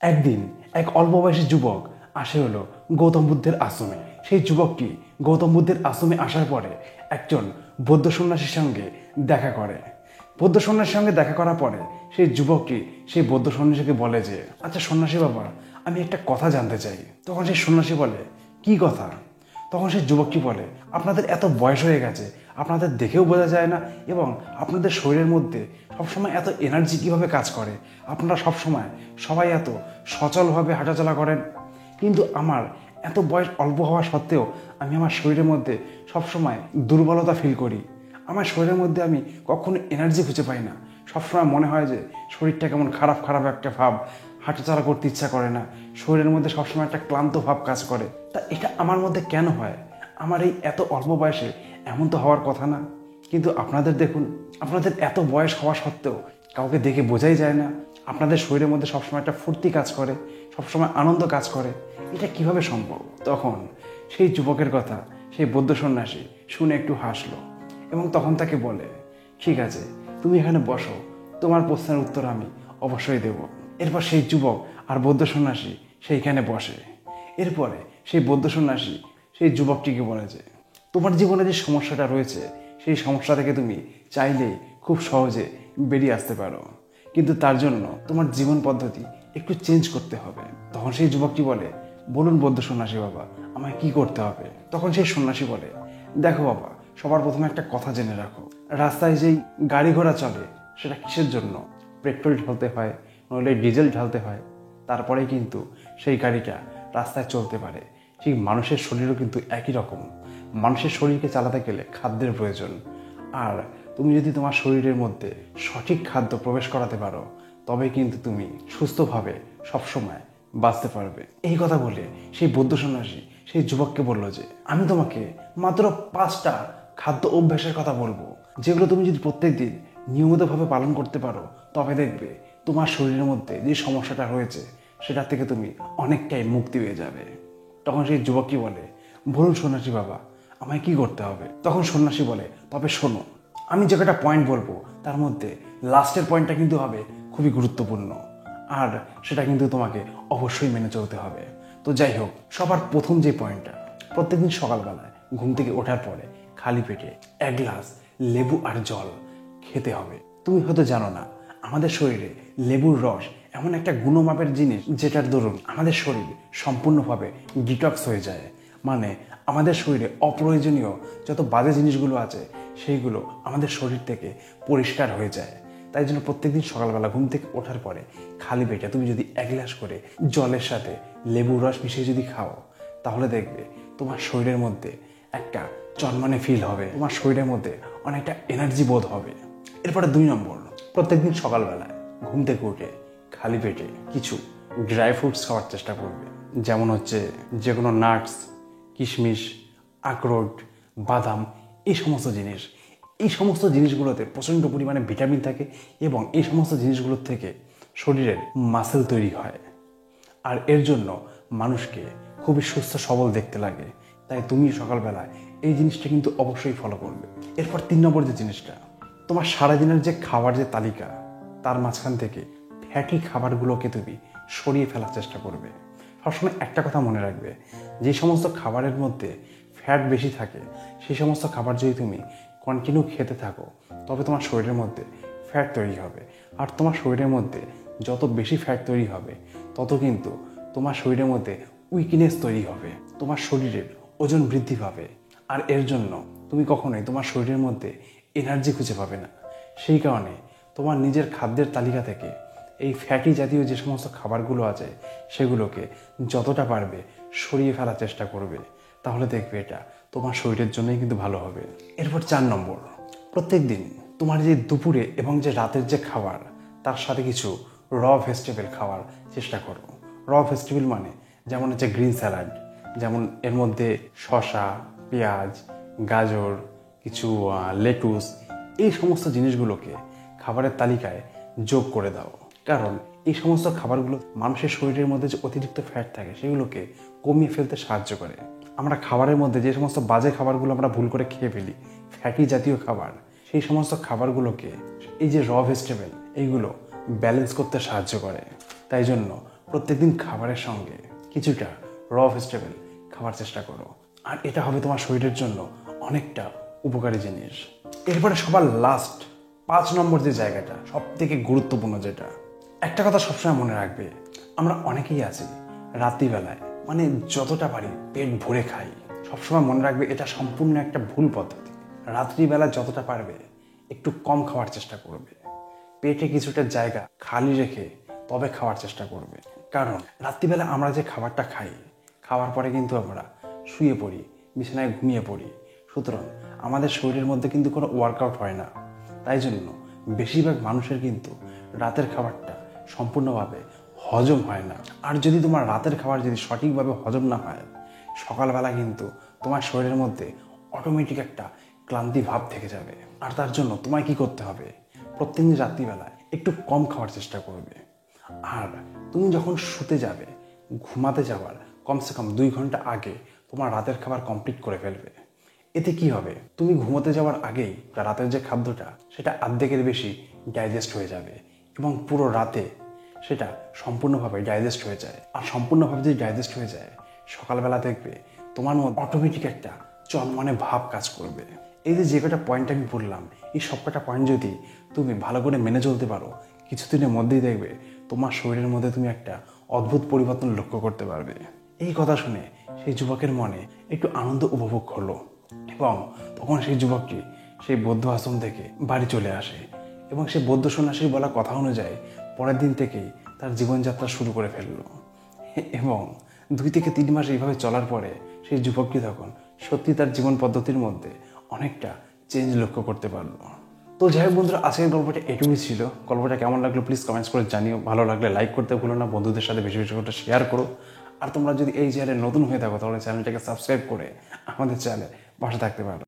একদিন এক অল্প বয়সী যুবক আসে হলো গৌতম বুদ্ধের আশ্রমে। সেই যুবকটি গৌতম বুদ্ধের আশ্রমে আসার পরে একজন বৌদ্ধ সন্ন্যাসীর সঙ্গে দেখা করে। বৌদ্ধ সন্ন্যাসীর সঙ্গে দেখা করার পরে সেই যুবকটি সেই বৌদ্ধ সন্ন্যাসীকে বলে যে, আচ্ছা সন্ন্যাসী বাবা, আমি একটা কথা জানতে চাই। তখন সেই সন্ন্যাসী বলে, কি কথা? তখন সেই যুবকটি বলে, আপনাদের এত বয়স হয়ে গেছে, আপনাদের দেখেও বোঝা যায় না, এবং আপনাদের শরীরের মধ্যে সবসময় এত এনার্জি কীভাবে কাজ করে? আপনারা সবসময় সবাই এত সচলভাবে হাঁটাচলা করেন, কিন্তু আমার এত বয়স অল্প হওয়া সত্ত্বেও আমি আমার শরীরের মধ্যে সবসময় দুর্বলতা ফিল করি। আমার শরীরের মধ্যে আমি কখনো এনার্জি খুঁজে পাই না। সবসময় মনে হয় যে শরীরটা কেমন খারাপ খারাপ একটা ভাব, হাঁটাচলা করতে ইচ্ছা করে না, শরীরের মধ্যে সবসময় একটা ক্লান্ত ভাব কাজ করে। তা এটা আমার মধ্যে কেন হয়? আমার এই এত অল্প বয়সে এমন তো হওয়ার কথা না। কিন্তু আপনাদের দেখুন, আপনাদের এত বয়স হওয়া সত্ত্বেও কাউকে দেখে বোঝাই যায় না আপনাদের শরীরের মধ্যে সবসময় একটা ফুর্তি কাজ করে, সবসময় আনন্দ কাজ করে। এটা কিভাবে সম্ভব? তখন সেই যুবকের কথা সেই বৌদ্ধ সন্ন্যাসী শুনে একটু হাসলো এবং তখন তাকে বলে, ঠিক আছে, তুমি এখানে বসো, তোমার প্রশ্নের উত্তর আমি অবশ্যই দেব। এরপর সেই যুবক আর বৌদ্ধ সন্ন্যাসী সেইখানে বসে। এরপরে সেই বৌদ্ধ সন্ন্যাসী সেই যুবকটিকে বলে যে, তোমার জীবনে যে সমস্যাটা রয়েছে সেই সমস্যা থেকে তুমি চাইলেই খুব সহজে বেরিয়ে আসতে পারো, কিন্তু তার জন্য তোমার জীবন পদ্ধতি একটু চেঞ্জ করতে হবে। তখন সেই যুবকটি বলে, বলুন বৌদ্ধ সন্ন্যাসী বাবা, আমায় কি করতে হবে? তখন সেই সন্ন্যাসী বলে, দেখো বাবা, সবার প্রথমে একটা কথা জেনে রাখো, রাস্তায় যেই গাড়ি ঘোড়া চলে সেটা কিসের জন্য? পেট্রোল ঢালতে হয়, নইলে ডিজেল ঢালতে হয়, তারপরেই কিন্তু সেই গাড়িটা রাস্তায় চলতে পারে। ঠিক মানুষের শরীরও কিন্তু একই রকম। মানুষের শরীরকে চালাতে গেলে খাদ্যের প্রয়োজন, আর তুমি যদি তোমার শরীরের মধ্যে সঠিক খাদ্য প্রবেশ করাতে পারো তবে কিন্তু তুমি সুস্থভাবে সবসময় বাঁচতে পারবে। এই কথা বলে সেই বৌদ্ধ সন্ন্যাসী সেই যুবককে বলল যে, আমি তোমাকে মাত্র 5টা খাদ্য অভ্যাসের কথা বলবো, যেগুলো তুমি যদি প্রত্যেক দিন নিয়মিতভাবে পালন করতে পারো তবে দেখবে তোমার শরীরের মধ্যে যে সমস্যাটা রয়েছে সেটা থেকে তুমি অনেকটাই মুক্তি পেয়ে যাবে। তখন সেই যুবকটি বলে, বলুন সন্ন্যাসী বাবা, আমায় কি করতে হবে? তখন সন্ন্যাসী বলে, তবে শোনো, আমি যে কটা পয়েন্ট বলবো তার মধ্যে লাস্টের পয়েন্টটা কিন্তু হবে খুবই গুরুত্বপূর্ণ, আর সেটা কিন্তু তোমাকে অবশ্যই মেনে চলতে হবে। তো যাই হোক, সবার প্রথম যে পয়েন্টটা, প্রত্যেকদিন সকালবেলায় ঘুম থেকে ওঠার পরে খালি পেটে 1 গ্লাস লেবু আর জল খেতে হবে। তুমি হয়তো জানো না, আমাদের শরীরে লেবুর রস এমন একটা গুণমাপের জিনিস যেটার দরুন আমাদের শরীর সম্পূর্ণভাবে ডিটক্স হয়ে যায়। মানে আমাদের শরীরে অপ্রয়োজনীয় যত বাজে জিনিসগুলো আছে সেইগুলো আমাদের শরীর থেকে পরিষ্কার হয়ে যায়। তাই জন্য প্রত্যেকদিন সকালবেলা ঘুম থেকে ওঠার পরে খালি পেটে তুমি যদি 1 গ্লাস করে জলের সাথে লেবুর রস মিশিয়ে যদি খাও, তাহলে দেখবে তোমার শরীরের মধ্যে একটা চনমনে ফিল হবে, তোমার শরীরের মধ্যে অনেকটা এনার্জি বোধ হবে। এরপরে 2 নম্বর, প্রত্যেকদিন সকালবেলায় ঘুম থেকে উঠে খালি পেটে কিছু ড্রাই ফ্রুটস খাওয়ার চেষ্টা করবে। যেমন হচ্ছে যে কোনো নাটস, কিশমিশ, আখরোট, বাদাম, এই সমস্ত জিনিস। এই সমস্ত জিনিসগুলোতে প্রচণ্ড পরিমাণে ভিটামিন থাকে এবং এই সমস্ত জিনিসগুলোর থেকে শরীরের মাসেল তৈরি হয়, আর এর জন্য মানুষকে খুবই সুস্থ সবল দেখতে লাগে। তাই তুমি সকালবেলায় এই জিনিসটা কিন্তু অবশ্যই ফলো করবে। এরপর 3 নম্বর যে জিনিসটা, তোমার সারাদিনের যে খাবার যে তালিকা তার মাঝখান থেকে ফ্যাটি খাবারগুলোকে তুমি সরিয়ে ফেলার চেষ্টা করবে। সবসময় একটা কথা মনে রাখবে, যে সমস্ত খাবারের মধ্যে ফ্যাট বেশি থাকে সেই সমস্ত খাবার যদি তুমি কন্টিনিউ খেতে থাকো তবে তোমার শরীরের মধ্যে ফ্যাট তৈরি হবে, আর তোমার শরীরের মধ্যে যত বেশি ফ্যাট তৈরি হবে তত কিন্তু তোমার শরীরের মধ্যে উইকনেস তৈরি হবে, তোমার শরীরের ওজন বৃদ্ধি পাবে, আর এর জন্য তুমি কখনোই তোমার শরীরের মধ্যে এনার্জি খুঁজে পাবে না। সেই কারণে তোমার নিজের খাদ্যের তালিকা থেকে এই ফ্যাটি জাতীয় যে সমস্ত খাবারগুলো আছে সেগুলোকে যতটা পারবে সরিয়ে ফেলার চেষ্টা করবে, তাহলে দেখবে এটা তোমার শরীরের জন্যই কিন্তু ভালো হবে। এরপর 4 নম্বর, প্রত্যেক দিন তোমার যে দুপুরে এবং যে রাতের যে খাবার তার সাথে কিছু র ভেজিটেবল খাওয়ার চেষ্টা করো। র ভেজিটেবল মানে যেমন হচ্ছে গ্রিন স্যালাড, যেমন এর মধ্যে শসা, পেঁয়াজ, গাজর, কিছু লেটুস, এই সমস্ত জিনিসগুলোকে খাবারের তালিকায় যোগ করে দাও। কারণ এই সমস্ত খাবারগুলো মানুষের শরীরের মধ্যে যে অতিরিক্ত ফ্যাট থাকে সেগুলোকে কমিয়ে ফেলতে সাহায্য করে। আমরা খাবারের মধ্যে যে সমস্ত বাজে খাবারগুলো আমরা ভুল করে খেয়ে ফেলি, ফ্যাটি জাতীয় খাবার, সেই সমস্ত খাবারগুলোকে এই যে র ভেজিটেবল এইগুলো ব্যালেন্স করতে সাহায্য করে। তাই জন্য প্রত্যেকদিন খাবারের সঙ্গে কিছুটা র ভেজিটেবল খাওয়ার চেষ্টা করো, আর এটা হবে তোমার শরীরের জন্য অনেকটা উপকারী জিনিস। এরপরে সবার লাস্ট 5 নম্বর যে জায়গাটা, সব থেকে গুরুত্বপূর্ণ যেটা, একটা কথা সবসময় মনে রাখবে, আমরা অনেকেই আছি রাত্রিবেলায় মানে যতটা পারি পেট ভরে খাই। সবসময় মনে রাখবে এটা সম্পূর্ণ একটা ভুল পদ্ধতি। রাত্রিবেলা যতটা পারবে একটু কম খাওয়ার চেষ্টা করবে, পেটে কিছুটা জায়গা খালি রেখে তবে খাওয়ার চেষ্টা করবে। কারণ রাত্রিবেলা আমরা যে খাবারটা খাই, খাওয়ার পরে কিন্তু আমরা শুয়ে পড়ি, বিছানায় ঘুমিয়ে পড়ি। সুতরাং আমাদের শরীরের মধ্যে কিন্তু কোনো ওয়ার্কআউট হয় না। তাই জন্য বেশিরভাগ মানুষের কিন্তু রাতের খাবারটা সম্পূর্ণভাবে হজম হয় না। আর যদি তোমার রাতের খাবার যদি সঠিকভাবে হজম না হয়, সকালবেলা কিন্তু তোমার শরীরের মধ্যে অটোমেটিক একটা ক্লান্তি ভাব থেকে যাবে। আর তার জন্য তোমায় কি করতে হবে, প্রত্যেকদিন রাত্রিবেলায় একটু কম খাওয়ার চেষ্টা করবে। আর তুমি যখন শুতে যাবে, ঘুমাতে যাওয়ার কমসে কম 2 ঘন্টা আগে তোমার রাতের খাবার কমপ্লিট করে ফেলবে। এতে কি হবে, তুমি ঘুমোতে যাওয়ার আগেই রাতের যে খাদ্যটা সেটা অর্ধেকের বেশি ডাইজেস্ট হয়ে যাবে এবং পুরো রাতে সেটা সম্পূর্ণভাবে ডাইজেস্ট হয়ে যায়। আর সম্পূর্ণভাবে যদি ডাইজেস্ট হয়ে যায়, সকালবেলা দেখবে তোমার মধ্যে অটোমেটিক একটা চনমনে ভাব কাজ করবে। এই যে কটা পয়েন্ট আমি বললাম, এই সব কটা পয়েন্ট যদি তুমি ভালো করে মেনে চলতে পারো, কিছুদিনের মধ্যেই দেখবে তোমার শরীরের মধ্যে তুমি একটা অদ্ভুত পরিবর্তন লক্ষ্য করতে পারবে। এই কথা শুনে সেই যুবকের মনে একটু আনন্দ উপভোগ হলো এবং তখন সেই যুবকটি সেই বৌদ্ধ আশ্রম থেকে বাড়ি চলে আসে এবং সে বৌদ্ধ সন্ন্যাসীর বলা কথা অনুযায়ী পরের দিন থেকেই তার জীবনযাত্রা শুরু করে ফেললো। এবং 2 থেকে 3 মাস এইভাবে চলার পরে সেই যুবকটি তখন সত্যি তার জীবন পদ্ধতির মধ্যে অনেকটা চেঞ্জ লক্ষ্য করতে পারলো। তো যাই হোক বন্ধুরা, আজকের গল্পটা এটুকুই ছিল। গল্পটা কেমন লাগলো প্লিজ কমেন্টস করে জানিও। ভালো লাগলে লাইক করতে ভুলো না, বন্ধুদের সাথে বেশি বেশি করে শেয়ার করো। আর তোমরা যদি এই চ্যানেলে নতুন হয়ে থাকো তাহলে চ্যানেলটাকে সাবস্ক্রাইব করে আমাদের চ্যানেলে পাশে থাকতে পারো।